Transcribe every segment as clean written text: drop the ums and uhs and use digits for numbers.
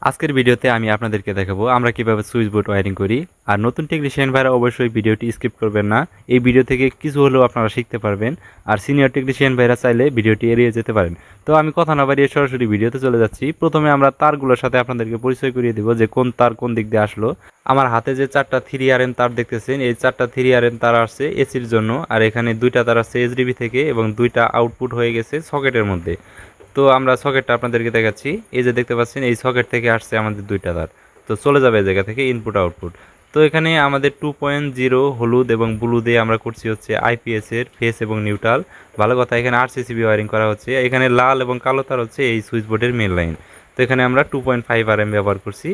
আজকের ভিডিওতে আমি আপনাদেরকে দেখাবো আমরা কিভাবে সুইচ বোর্ড ওয়্যারিং করি। আর নতুন টেকনিশিয়ান ভাইরা অবশ্যই ভিডিওটি স্কিপ করবেন না। এই ভিডিও থেকে কিছু হলেও আপনারা শিখতে পারবেন। আর সিনিয়র টেকনিশিয়ান ভাইরা চাইলে ভিডিওটি এড়িয়ে যেতে পারেন। তো আমি কথা না বাড়িয়ে সরাসরি ভিডিওতে চলে যাচ্ছি। প্রথমে আমরা তারগুলোর সাথে আপনাদেরকে পরিচয় করিয়ে দেবো যে কোন তার কোন দিক দিয়ে আসলো। আমার হাতে যে 4টা 3RM তার দেখতেছেন, এই 4টা 3RM তার আসছে এসির জন্য, আর এখানে 2টা তার আসছে এইচডিবি থেকে এবং 2টা আউটপুট হয়ে গেছে সকেটের মধ্যে। তো আমরা সকেটটা আপনাদেরকে দেখাচ্ছি। এই যে দেখতে পাচ্ছেন, এই সকেট থেকে আসছে আমাদের 2টা তার। তো চলে যাবে এই জায়গা থেকে ইনপুট আউটপুট। তো এখানে আমাদের 2.0 হলুদ এবং ব্লু দিয়ে আমরা করছি হচ্ছে আইপিএস এর ফেস এবং নিউট্রাল। ভালো কথা, এখানে আরসিসিবি ওয়্যারিং করা হচ্ছে। এখানে লাল এবং কালো তার হচ্ছে এই সুইচ বোর্ডের মেন লাইন। তো এখানে আমরা 2.5 RM ব্যবহার করছি।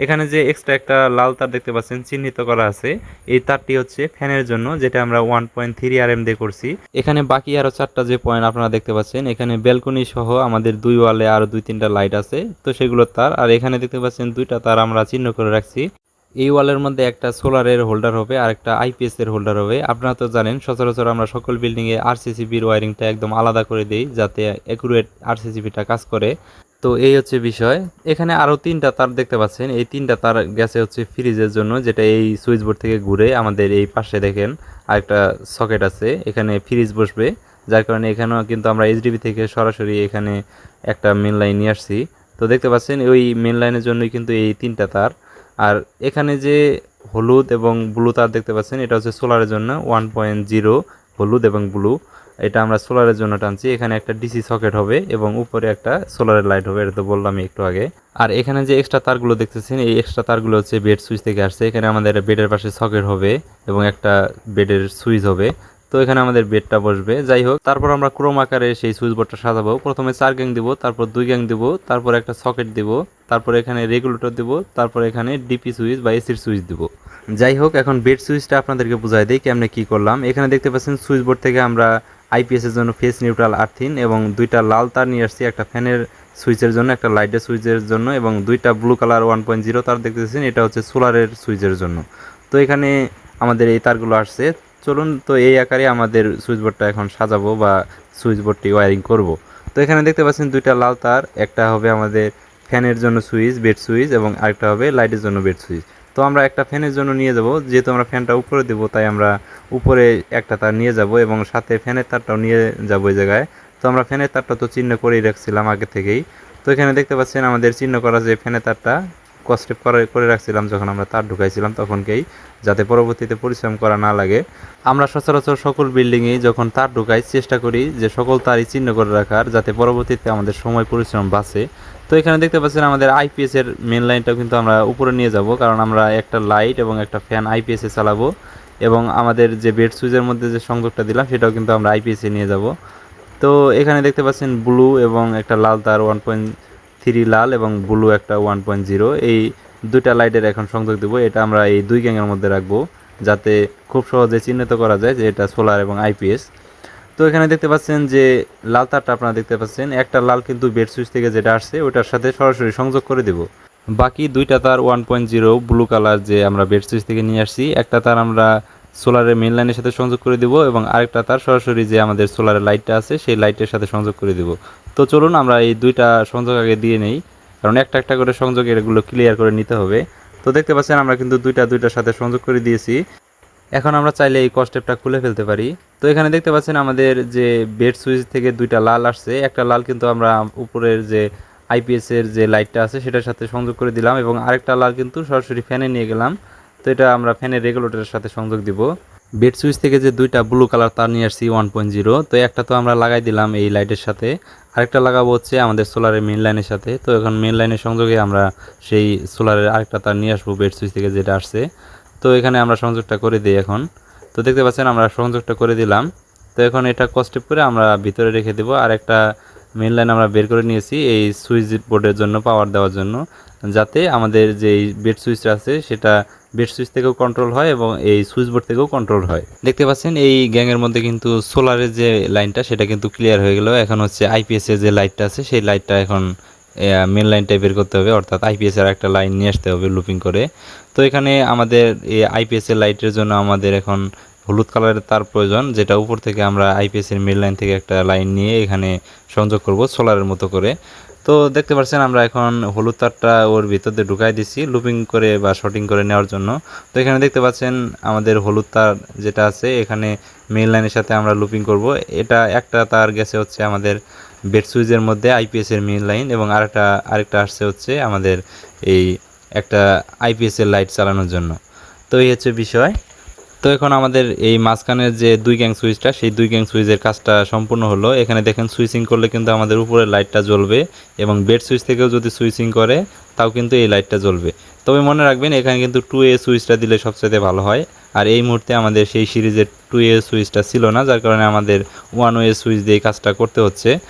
এখানে যে এক্সট্রা একটা লাল তার দেখতে পাচ্ছেন চিহ্নিত করা আছে, এই তারটি হচ্ছে ফ্যানের জন্য, যেটা আমরা 1.3 RM দিয়ে করছি। এখানে বাকি আরো 4টা যে পয়েন্ট আপনারা দেখতে পাচ্ছেন, এখানে ব্যালকনি সহ আমাদের 2 ওয়ালে আরো 2-3টা লাইট আছে, তো সেগুলোর তার। আর এখানে দেখতে পাচ্ছেন 2টা তার আমরা চিহ্ন করে রাখছি। এই ওয়ালের মধ্যে একটা সোলারের হোল্ডার হবে আর একটা আইপিএস এর হোল্ডার হবে। আপনারা তো জানেন সচরাচর আমরা সকল বিল্ডিং এ আরসিসিবির ওয়্যারিংটা একদম আলাদা করে দেই যাতে অ্যাকুরেট আরসিসিবিটা কাজ করে। তো এই হচ্ছে বিষয়। এখানে আরো 3টা তার দেখতে পাচ্ছেন, এই 3টা তার গেছে হচ্ছে ফ্রিজের জন্য, যেটা এই সুইচ বোর্ড থেকে ঘুরে আমাদের এই পাশে দেখেন আরেকটা সকেট আছে, এখানে ফ্রিজ বসবে। যার কারণে এখানেও কিন্তু আমরা এইচডিবি থেকে সরাসরি এখানে একটা মেন লাইন নিয়ে আসছি। তো দেখতে পাচ্ছেন ওই মেন লাইনের জন্যই কিন্তু এই 3টা তার। আর এখানে যে হলুদ এবং ব্লু তার দেখতে পাচ্ছেন, এটা হচ্ছে সোলারের জন্য 1.0 হলুদ এবং ব্লু। এটা আমরা সোলারের জন্য টানছি। এখানে একটা ডিসি সকেট হবে এবং উপরে একটা সোলারের লাইট হবে, এটা তো বললামই একটু আগে। আর এখানে যে এক্সট্রা তারগুলো দেখতেছেন, এই এক্সট্রা তারগুলো হচ্ছে বেড সুইচ থেকে আসছে। এখানে আমাদের বেডের পাশে সকেট হবে এবং একটা বেডের সুইচ হবে। তো এখানে আমাদের বেডটা বসবে। যাই হোক, তারপর আমরা ক্রোম আকারে সেই সুইচ বোর্ডটা সাজাবো। প্রথমে 4 গ্যাং দিব, তারপর 2 গ্যাং দিব, তারপর একটা সকেট দিব, তারপর এখানে রেগুলেটর দিব, তারপর এখানে ডিপি সুইচ বা এসির সুইচ দিব। যাই হোক, এখন বেড সুইচটা আপনাদেরকে বুঝাই দিই কেমনে কি করলাম। এখানে দেখতে পাচ্ছেন সুইচ বোর্ড থেকে আমরা আইপিএস এর জন্য ফেস নিউট্রাল আর্থিন এবং 2টা লাল তার নিয়ে আসছি, একটা ফ্যানের সুইচের জন্য, একটা লাইটের সুইচের জন্য, এবং 2টা ব্লু কালার 1.0 তার দেখতেছেন, এটা হচ্ছে সোলারের সুইচের জন্য। তো এখানে আমাদের এই তারগুলো আসছে। চলুন তো এই আকারে আমাদের সুইচ বোর্ডটা এখন সাজাবো বা সুইচ বোর্ডটি ওয়্যারিং করব। তো এখানে দেখতে পাচ্ছেন 2টা লাল তার, একটা হবে আমাদের ফ্যানের জন্য সুইচ, বেড সুইচ, এবং আরেকটা হবে লাইটের জন্য বেড সুইচ। তো আমরা একটা ফ্যানের জন্য নিয়ে যাব, যেহেতু আমরা ফ্যানটা উপরে দেবো তাই আমরা উপরে একটা তার নিয়ে যাব এবং সাথে ফ্যানের তারটাও নিয়ে যাব এই জায়গায়। তো আমরা ফ্যানের তারটা তো চিহ্ন করেই রাখছিলাম আগে থেকেই। তো এখানে দেখতে পাচ্ছেন আমাদের চিহ্ন করা যে ফ্যানের তারটা কস্টেপ করে রাখছিলাম যখন আমরা তার ঢুকাইছিলাম তখনকেই, যাতে পরবর্তীতে পরিশ্রম করা না লাগে। আমরা সচরাচর সকল বিল্ডিংয়ে যখন তার ঢুকাই চেষ্টা করি যে সকল তারই চিহ্ন করে রাখার, যাতে পরবর্তীতে আমাদের সময় পরিশ্রম বাঁচে। তো এখানে দেখতে পাচ্ছেন আমাদের আইপিএস এর মেন লাইনটাও কিন্তু আমরা উপরে নিয়ে যাব, কারণ আমরা একটা লাইট এবং একটা ফ্যান আইপিএস এ চালাবো, এবং আমাদের যে বেড সুইচের মধ্যে যে সংযোগটা দিলাম সেটাও কিন্তু আমরা আইপিএস এ নিয়ে যাব। তো এখানে দেখতে পাচ্ছেন ব্লু এবং একটা লাল তার 1.3 লাল এবং ব্লু একটা 1.0, এই 2টা লাইটের এখন সংযোগ দেবো। এটা আমরা এই 2 গ্যাংয়ের মধ্যে রাখবো যাতে খুব সহজে চিহ্নিত করা যায় যে এটা সোলার এবং আইপিএস। তো এখানে দেখতে পাচ্ছেন যে লাল তারটা আপনারা দেখতে পাচ্ছেন, একটা লাল কিন্তু বেড সুইচ থেকে যেটা আসছে ওটার সাথে সরাসরি সংযোগ করে দেব। বাকি 2টা তার 1.0 ব্লু কালার যে আমরা বেড সুইচ থেকে নিয়ে আসছি, একটা তার আমরা সোলারের মেইন লাইনের সাথে সংযোগ করে দিব এবং আরেকটা তার সরাসরি যে আমাদের সোলারের লাইটটা আছে সেই লাইটের সাথে সংযোগ করে দিব। তো চলুন আমরা এই 2টা সংযোগ আগে দিয়ে নেই, কারণ একটা একটা করে সংযোগ এগুলো ক্লিয়ার করে নিতে হবে। তো দেখতে পাচ্ছেন আমরা কিন্তু 2টার সাথে সংযোগ করে দিয়েছি। এখন আমরা চাইলে এই কস্টেপটা খুলে ফেলতে পারি। তো এখানে দেখতে পাচ্ছেন আমাদের যে বেড সুইচ থেকে 2টা লাল আসছে, একটা লাল কিন্তু আমরা উপরের যে আইপিএস এর যে লাইটটা আছে সেটার সাথে সংযোগ করে দিলাম, এবং আরেকটা লাল কিন্তু সরাসরি ফ্যানে নিয়ে গেলাম। তো এটা আমরা ফ্যানের রেগুলেটরের সাথে সংযোগ দিব। বেড সুইচ থেকে যে 2টা ব্লু কালার তার নিয়ে আসছি 1.0, তো একটা তো আমরা লাগাই দিলাম এই লাইটের সাথে, আরেকটা লাগাবো হচ্ছে আমাদের সোলারের মেন লাইনের সাথে। তো এখন মেন লাইনের সংযোগে আমরা সেই সোলারের আরেকটা তার নিয়ে আসবো বেড সুইচ থেকে যেটা আসছে। তো এখানে আমরা সংযোগটা করে দিই এখন। তো দেখতে পাচ্ছেন আমরা সংযোগটা করে দিলাম। তো এখন এটা কস্টেপ করে আমরা ভিতরে রেখে দেবো। আর একটা মেন লাইন আমরা বের করে নিয়েছি এই সুইচ বোর্ডের জন্য, পাওয়ার দেওয়ার জন্য, যাতে আমাদের যে বেড সুইচটা আছে সেটা বেড সুইচ থেকেও কন্ট্রোল হয় এবং এই সুইচ বোর্ড থেকেও কন্ট্রোল হয়। দেখতে পাচ্ছেন এই গ্যাংয়ের মধ্যে কিন্তু সোলারের যে লাইনটা সেটা কিন্তু ক্লিয়ার হয়ে গেল। এখন হচ্ছে আইপিএস এর যে লাইটটা আছে সেই লাইটটা এখন মেন লাইনটাই বের করতে হবে, অর্থাৎ আইপিএস এর একটা লাইন নিয়ে আসতে হবে লুপিং করে। তো এখানে আমাদের এই আইপিএস এর লাইটের জন্য আমাদের এখন হলুদ কালারের তার প্রয়োজন, যেটা উপর থেকে আমরা আইপিএস এর মেন লাইন থেকে একটা লাইন নিয়ে এখানে সংযোগ করব সোলারের মতো করে। তো দেখতে পাচ্ছেন আমরা এখন হলুদ তারটা ওর ভিতর দিয়ে ঢুকাই দিছি লুপিং করে বা শর্টিং করে নেওয়ার জন্য। তো এখানে দেখতে পাচ্ছেন আমাদের হলুদ তার যেটা আছে এখানে মেইন লাইনের সাথে আমরা লুপিং করব। এটা একটা তার গেছে হচ্ছে আমাদের বেড সুইচের মধ্যে আইপিএস এর মেইন লাইন, এবং আরেকটা আসছে হচ্ছে আমাদের এই একটা আইপিএস এর লাইট চালানোর জন্য। তো এই হচ্ছে বিষয়। তো এখন আমাদের এই মাঝখানের যে 2 গ্যাং সুইচটা, সেই 2 গ্যাং সুইচের কাজটা সম্পূর্ণ হলো। এখানে দেখেন সুইচিং করলে কিন্তু আমাদের উপরের লাইটটা জ্বলবে, এবং বেড সুইচ থেকেও যদি সুইচিং করে তাও কিন্তু এই লাইটটা জ্বলবে। তবে মনে রাখবেন এখানে কিন্তু 2A সুইচটা দিলে সবচেয়ে ভালো হয়। আর এই মুহূর্তে আমাদের সেই সিরিজের 2A সুইচটা ছিল না, যার কারণে আমাদের 1A সুইচ দিয়ে কাজটা করতে হচ্ছে।